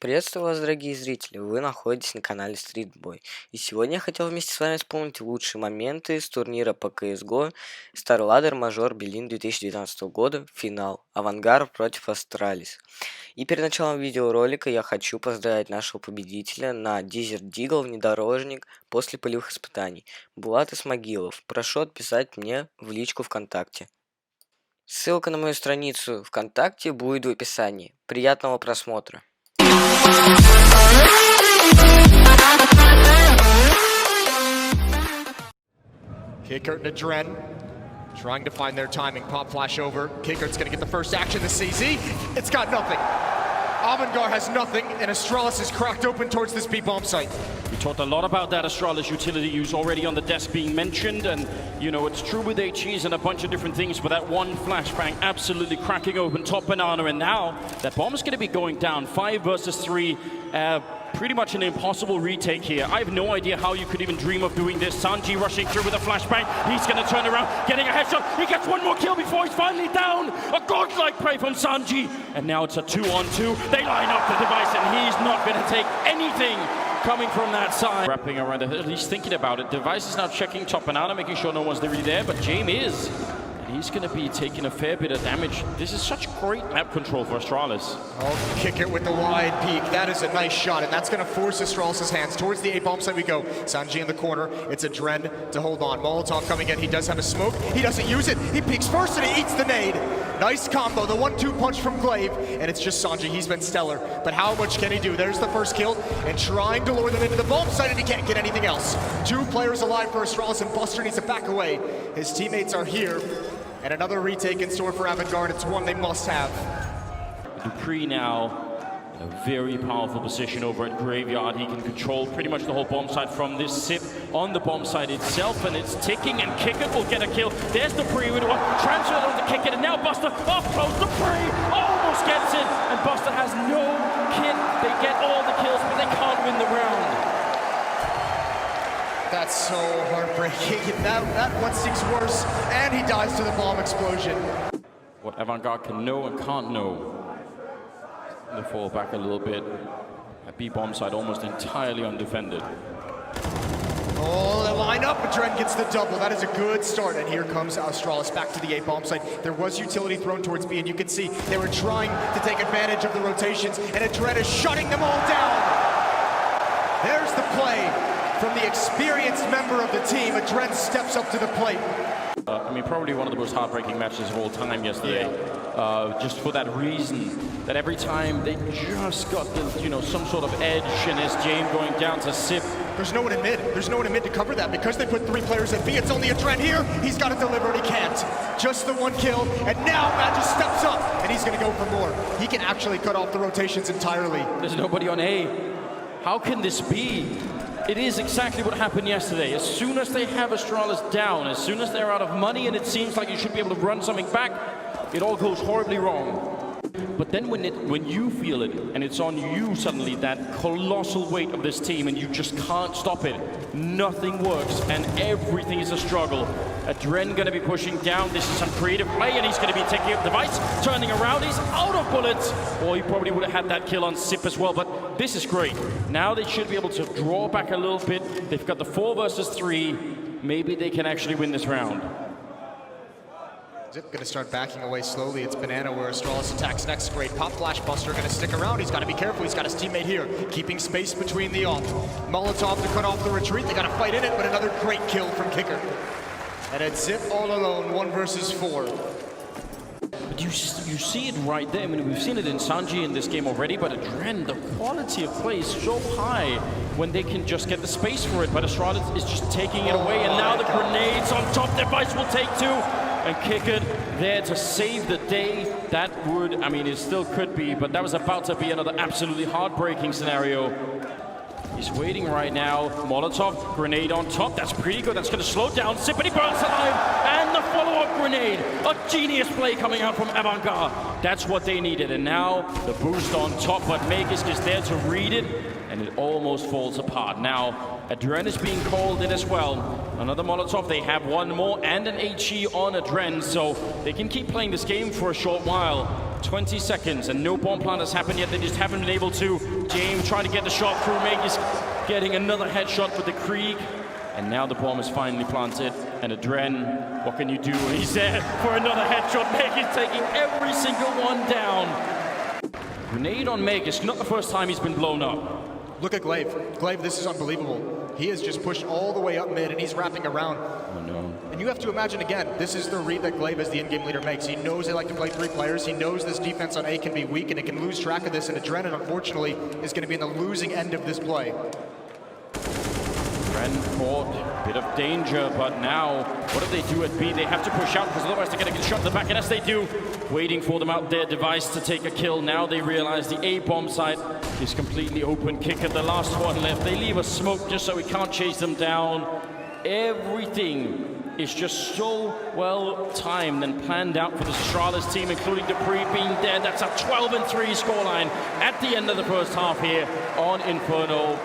Приветствую вас, дорогие зрители! Вы находитесь на канале Streetboy. И сегодня я хотел вместе с вами вспомнить лучшие моменты с турнира по CSGO STARLADDER Major BERLIN 2019 года, финал, AVANGAR против ASTRALIS. И перед началом видеоролика я хочу поздравить нашего победителя на Desert Deagle внедорожник после полевых испытаний, Булат Исмагилов. Прошу отписать мне в личку ВКонтакте. Ссылка на мою страницу ВКонтакте будет в описании. Приятного просмотра! Kickert to Dren, trying to find their timing. Pop flash over. Kickert's gonna get the first action. The CZ, it's got nothing. AVANGAR has nothing, and Astralis is cracked open towards this B-bomb site. We talked a lot about that Astralis utility use already on the desk being mentioned, and you know it's true with HEs and a bunch of different things, but that one flashbang absolutely cracking open top banana, and now that bomb is going to be going down. 5 versus 3. Pretty much an impossible retake here. I have no idea how you could even dream of doing this. Sanji rushing through with a flashbang. He's going to turn around, getting a headshot. He gets one more kill before he's finally down. A godlike play from Sanji. And now it's a 2-on-2. They line up the device and he's not going to take anything coming from that side. Wrapping around, at least thinking about it. Device is now checking top banana, making sure no one's really there, but James is. He's going to be taking a fair bit of damage. This is such great map control for Astralis. Oh, kick it with the wide peak. That is a nice shot, and that's going to force Astralis' hands. Towards the A-bomb side we go. Sanji in the corner. It's a Dren to hold on. Molotov coming in. He does have a smoke. He doesn't use it. He peeks first, and he eats the nade. Nice combo. The 1-2 punch from Glaive, and it's just Sanji. He's been stellar. But how much can he do? There's the first kill, and trying to lure them into the bomb site, and he can't get anything else. 2 players alive for Astralis, and Buster needs to back away. His teammates are here. And another retake in store for AVANGAR. It's one they must have. Dupree now in a very powerful position over at Graveyard. He can control pretty much the whole bomb site from this sip on the bomb site itself, and it's ticking, and Kickert will get a kill. There's Dupree with one. Transfer on to Kickert, and now Buster off close. Dupree almost gets it, and Buster has no kit. They get all the kills, but they can't win the round. That's so heartbreaking. That one sticks worse, and he dies to the bomb explosion. What AVANGAR can know and can't know. They fall back a little bit. A B-bomb side almost entirely undefended. Oh, they line up, but Dren gets the double. That is a good start, and here comes Astralis back to the A-bomb site. There was utility thrown towards B, and you can see they were trying to take advantage of the rotations, and Dren is shutting them all down. There's the play. From the experienced member of the team, Dren steps up to the plate. I mean, probably one of the most heartbreaking matches of all time yesterday. Just for that reason, that every time they just got the, some sort of edge, and as James going down to sip. There's no one in mid. There's no one in mid to cover that because they put 3 players at B. It's only Dren here. He's got to deliver, and he can't. Just the 1 kill, and now Magic steps up, and he's going to go for more. He can actually cut off the rotations entirely. There's nobody on A. How can this be? It is exactly what happened yesterday. As soon as they have Astralis down, as soon as they're out of money and it seems like you should be able to run something back, it all goes horribly wrong. But then when you feel it and it's on you suddenly, that colossal weight of this team, and you just can't stop it, nothing works and everything is a struggle. Dren going to be pushing down. This is some creative play, and he's going to be taking up the device, turning around. He's out of bullets. Or he probably would have had that kill on Sip as well, but this is great. Now they should be able to draw back a little bit. They've got the 4 versus 3. Maybe they can actually win this round. Zip going to start backing away slowly. It's Banana where Astralis attacks next. Great pop flash. Buster going to stick around. He's got to be careful. He's got his teammate here, keeping space between the off. Molotov to cut off the retreat. They got to fight in it, but another great kill from Kicker. And it's Zip all alone, 1 versus 4. But you see it right there. I mean, we've seen it in Sanji in this game already, but at Dren, the quality of play is so high when they can just get the space for it. But Astralis is just taking it away, and now the grenades on top. Device will take 2. And Kickert there to save the day. That would, I mean, it still could be, but that was about to be another absolutely heartbreaking scenario. He's waiting right now. Molotov, grenade on top. That's pretty good. That's going to slow down Sip, and he burns alive. And the follow-up grenade. A genius play coming out from AVANGAR. That's what they needed. And now the boost on top, but Magus is there to read it, and it almost falls apart. Now, Dren is being called in as well. Another Molotov. They have 1 more and an HE on Dren, so they can keep playing this game for a short while. 20 seconds and no bomb plant has happened yet. They just haven't been able to. James trying to get the shot through. Magus getting another headshot with the Krieg. And now the bomb is finally planted. And Adren, what can you do? He's there for another headshot. Magus taking every single one down. Grenade on Magus, not the first time he's been blown up. Look at Glaive. Glaive, this is unbelievable. He has just pushed all the way up mid and he's wrapping around. Oh no. And you have to imagine again, this is the read that Glaive as the in-game leader makes. He knows they like to play 3 players. He knows this defense on A can be weak and it can lose track of this, and Adrenaline, unfortunately, is going to be in the losing end of this play. Ren caught a bit of danger, but now, what do they do at B? They have to push out because otherwise they're going to get shot in the back, and as they do, waiting for them out there, Device to take a kill. Now they realize the A bomb site is completely open. Kick at the last one left. They leave a smoke just so we can't chase them down. Everything is just so well timed and planned out for the Astralis team, including Dupree being dead. That's a 12-3 scoreline at the end of the first half here on Inferno.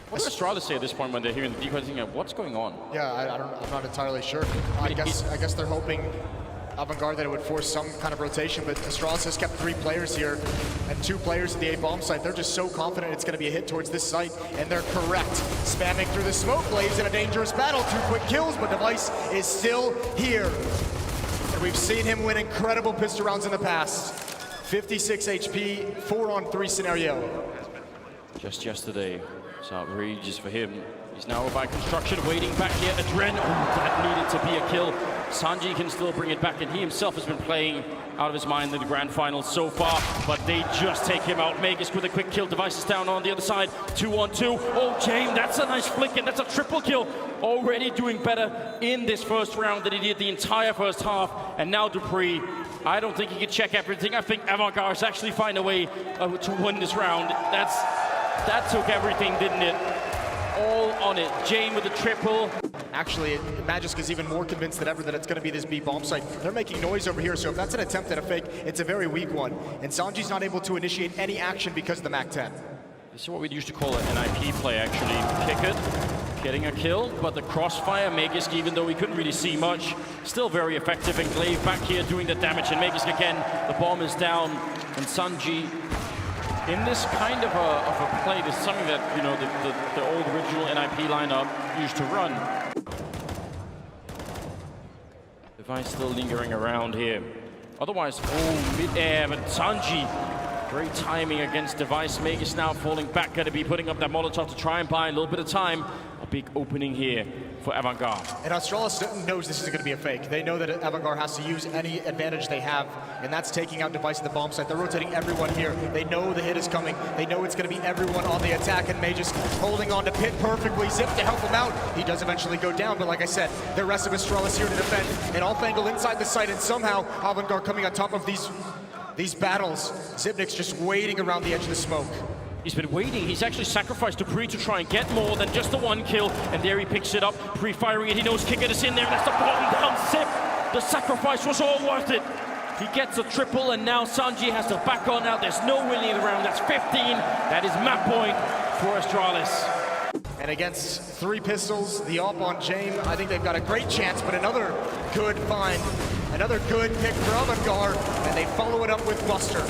What does Astralis say at this point when they're hearing the defense? What's going on? Yeah, I'm not entirely sure. I guess they're hoping AVANGAR that it would force some kind of rotation, but Astralis has kept 3 players here and 2 players at the A bomb site. They're just so confident it's going to be a hit towards this site, and they're correct. Spamming through the smoke blades in a dangerous battle. 2 quick kills, but Device is still here. And we've seen him win incredible pistol rounds in the past. 56 HP, 4-on-3 scenario. Just yesterday, it's outrageous for him. He's now by construction, waiting back here. Adren, that needed to be a kill. Sanji can still bring it back, and he himself has been playing out of his mind in the grand final so far, but they just take him out. Magus with a quick kill. Device is down on the other side. 2-on-2. Oh, James, that's a nice flick, and that's a triple kill. Already doing better in this first round than he did the entire first half. And now Dupree, I don't think he can check everything. I think AVANGAR has actually find a way to win this round. That took everything, didn't it? All on it. Jane with the triple. Actually, Magisk is even more convinced than ever that it's going to be this B bomb site. They're making noise over here, so if that's an attempt at a fake, it's a very weak one. And Sanji's not able to initiate any action because of the MAC-10. This is what we used to call an IP play, actually. Kick it, getting a kill, but the crossfire, Magisk, even though we couldn't really see much, still very effective. And Glaive back here doing the damage, and Magisk again, the bomb is down, and Sanji in this kind of a play, this is something that, you know, the old original NIP lineup used to run. Device still lingering around here. Otherwise, oh, mid-air, but Sanji, great timing against Device. Magus now falling back, going to be putting up that Molotov to try and buy a little bit of time. A big opening here for AVANGAR. And Astralis knows this is going to be a fake. They know that AVANGAR has to use any advantage they have, and that's taking out Device at the bomb site. They're rotating everyone here. They know the hit is coming. They know it's going to be everyone on the attack, and Magus holding on to Pit perfectly. Zip to help him out. He does eventually go down, but like I said, the rest of Astralis here to defend. An off-angle inside the site, and somehow AVANGAR coming on top of these battles. Zipnik's just waiting around the edge of the smoke. He's been waiting. He's actually sacrificed Dupree to try and get more than just the 1 kill. And there he picks it up, pre-firing it. He knows Kicker is in there, and that's the bottom down Zip. The sacrifice was all worth it. He gets a triple, and now Sanji has to back on out. There's no winning in the round. That's 15. That is map point for Astralis. And against 3 pistols, the op on James, I think they've got a great chance, but another good find. Another good pick for AVANGAR, and they follow it up with Buster.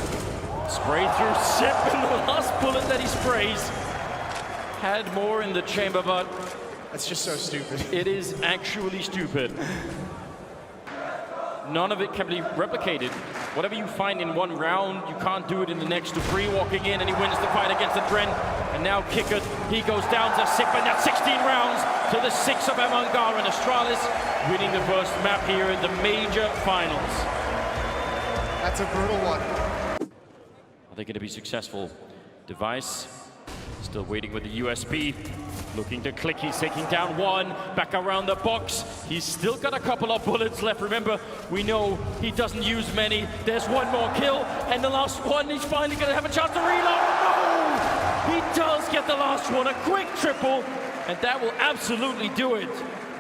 Spray through Zip, and the last bullet that he sprays had more in the chamber, but that's just so stupid. It is actually stupid. None of it can be replicated. Whatever you find in 1 round, you can't do it in the next. Dupree walking in, and he wins the fight against the Dren. And now Kicker, he goes down to Zip, and that's 16 rounds to the 6 of AVANGAR, and Astralis winning the first map here in the major finals. That's a brutal one. Are they going to be successful? Device still waiting with the USB, looking to click. He's taking down 1, back around the box. He's still got a couple of bullets left. Remember, we know he doesn't use many. There's 1 more kill, and the last one, he's finally going to have a chance to reload. No! He does get the last one, a quick triple, and that will absolutely do it.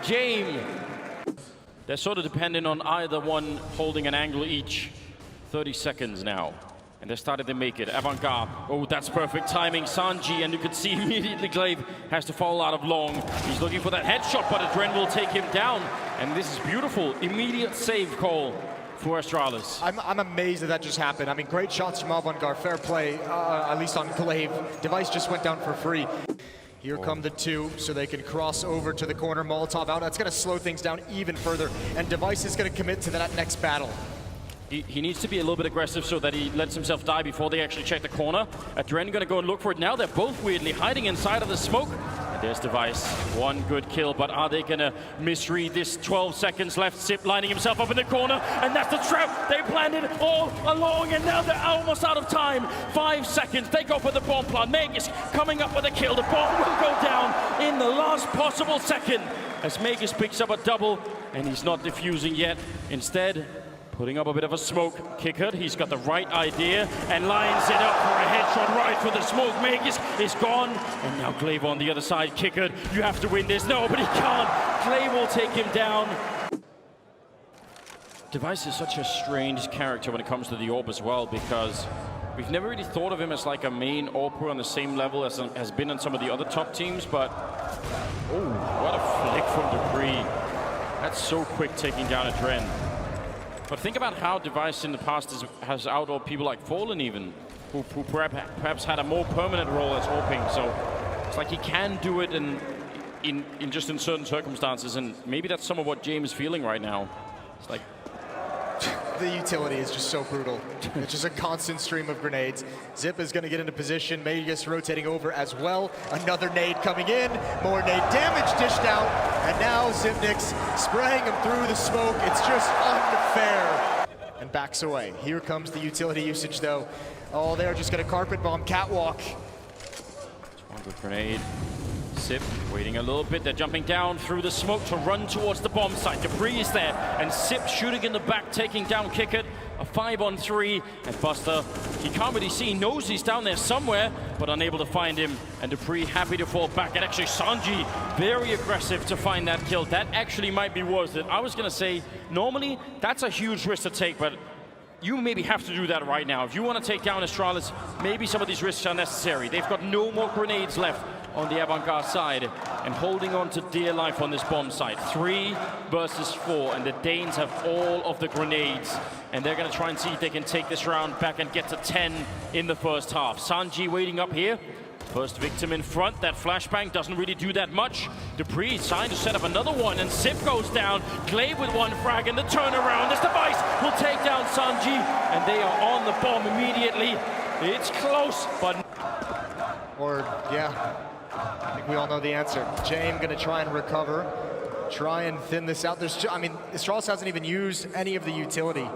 James, they're sort of dependent on either one holding an angle each. 30 seconds now. And they're starting to make it. AVANGAR, oh, that's perfect timing. Sanji, and you can see immediately Glaive has to fall out of long. He's looking for that headshot, but Adren will take him down. And this is beautiful. Immediate save call for Astralis. I'm amazed that just happened. I mean, great shots from AVANGAR, fair play, at least on Glaive. Device just went down for free. Here come the two, so they can cross over to the corner. Molotov out. That's going to slow things down even further, and Device is going to commit to that next battle. He needs to be a little bit aggressive so that he lets himself die before they actually check the corner. Adren going to go and look for it now. They're both weirdly hiding inside of the smoke. And there's Device. One good kill, but are they going to misread this? 12 seconds left. Sip lining himself up in the corner, and that's the trap. They planned it all along, and now they're almost out of time. 5 seconds. They go for the bomb plant. Magus coming up with a kill. The bomb will go down in the last possible second as Magus picks up a double, and he's not defusing yet. Instead, putting up a bit of a smoke. Kickert, he's got the right idea and lines it up for a headshot right for the smoke. Magus is gone, and now Glaive on the other side. Kickert, you have to win this. No, but he can't. Glaive will take him down. Device is such a strange character when it comes to the AWP as well, because we've never really thought of him as like a main AWPer on the same level as has been on some of the other top teams, but oh, what a flick from Dupree. That's so quick taking down Adren. But think about how Device in the past has out-AWPed people like Fallen even, who perhaps had a more permanent role as AWPing. So it's like he can do it in just in certain circumstances, and maybe that's some of what James is feeling right now. It's like The utility is just so brutal. It's just a constant stream of grenades. Zip is going to get into position. Magus rotating over as well. Another nade coming in. More nade damage dished out. And now Zipnik's spraying him through the smoke. It's just unfair. And backs away. Here comes the utility usage though. Oh, they're just going to carpet bomb Catwalk. One good grenade. Sip waiting a little bit. They're jumping down through the smoke to run towards the bomb site. Dupree is there, and Sip shooting in the back, taking down Kickert. A 5-on-3, and Buster, he can't really see, knows he's down there somewhere, but unable to find him. And Dupree happy to fall back. And actually Sanji, very aggressive to find that kill. That actually might be worth it. I was gonna say, normally, that's a huge risk to take, but you maybe have to do that right now. If you want to take down Astralis, maybe some of these risks are necessary. They've got no more grenades left on the AVANGAR side, and holding on to dear life on this bomb site. 3 versus 4, and the Danes have all of the grenades, and they're going to try and see if they can take this round back and get to 10 in the first half. Sanji waiting up here. First victim in front. That flashbang doesn't really do that much. Dupree trying to set up another one, and Sip goes down. Glaive with one frag, and the turnaround. This Device will take down Sanji, and they are on the bomb immediately. It's close, but... Or, yeah, I think we all know the answer. James gonna try and recover, try and thin this out. I mean, Astralis hasn't even used any of the utility,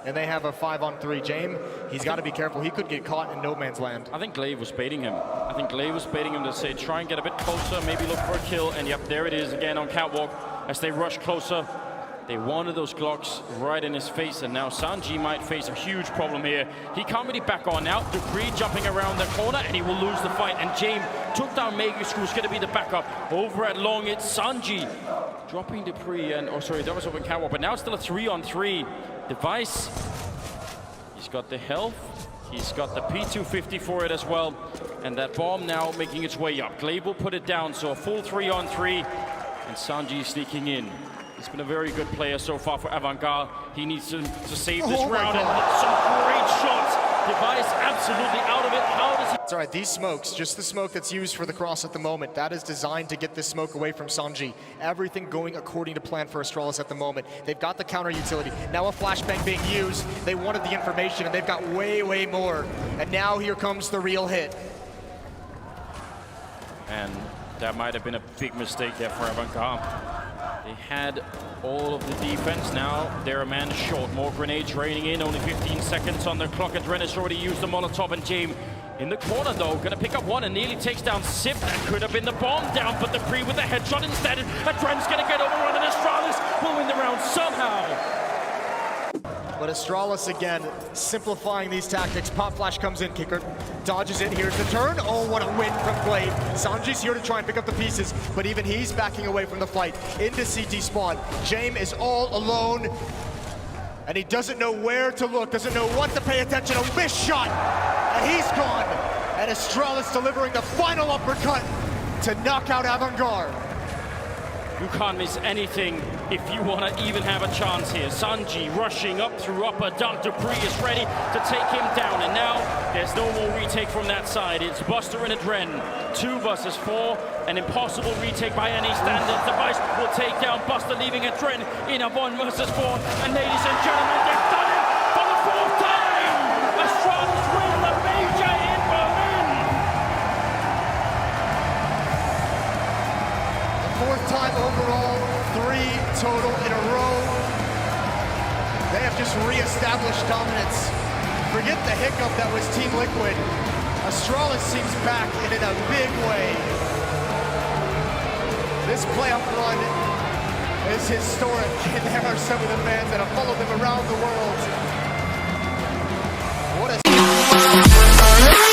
and they have a 5-on-3. James, he's got to be careful. He could get caught in no man's land. I think Glaive was baiting him. I think Glaive was baiting him to say, try and get a bit closer, maybe look for a kill, and yep, there it is again on Catwalk as they rush closer. They wanted those Glocks right in his face, and now Sanji might face a huge problem here. He can't really back on now. Dupree jumping around the corner, and he will lose the fight. And James took down Magus, who's going to be the backup. Over at long, it's Sanji dropping Dupree, and oh sorry, that was over Catwalk, but now it's still a 3-on-3. Device, he's got the health, he's got the P250 for it as well, and that bomb now making its way up. Glaive will put it down, so a full 3-on-3, and Sanji sneaking in. He's been a very good player so far for AVANGAR. He needs to save this round, and some great shots. Device absolutely out of it. How does he... It's all right, these smokes, just the smoke that's used for the cross at the moment, that is designed to get this smoke away from Sanji. Everything going according to plan for Astralis at the moment. They've got the counter utility. Now a flashbang being used. They wanted the information, and they've got way, way more. And now here comes the real hit. And that might have been a big mistake there for AVANGAR. They had all of the defense. Now they're a man short. More grenades raining in. Only 15 seconds on the clock. Adren has already used the Molotov, and James in the corner though. Gonna pick up one and nearly takes down Sip. That could have been the bomb down, but Dupree with the headshot instead. Adren's gonna get overrun, and Astralis will win the round somehow. But Astralis again, simplifying these tactics. Pop flash comes in, Kicker dodges it. Here's the turn. Oh, what a win from Glaive. Sanji's here to try and pick up the pieces, but even he's backing away from the fight into CT spawn. James is all alone, and he doesn't know where to look, doesn't know what to pay attention. A missed shot, and he's gone. And Astralis delivering the final uppercut to knock out AVANGAR. You can't miss anything if you want to even have a chance here. Sanji rushing up through upper dunk. Dupree is ready to take him down. And now there's no more retake from that side. It's Buster and Adren. 2 versus 4. An impossible retake by any standard device will take down Buster, leaving Adren in a 1 versus 4. And ladies and gentlemen, they've done it for the 4th time! Astralis win the major in Berlin! 4th time overall, 3 total in a row. They have just re-established dominance. Forget the hiccup that was Team Liquid. Astralis seems back and in a big way. This playoff run is historic, and there are some of the fans that have followed them around the world. What a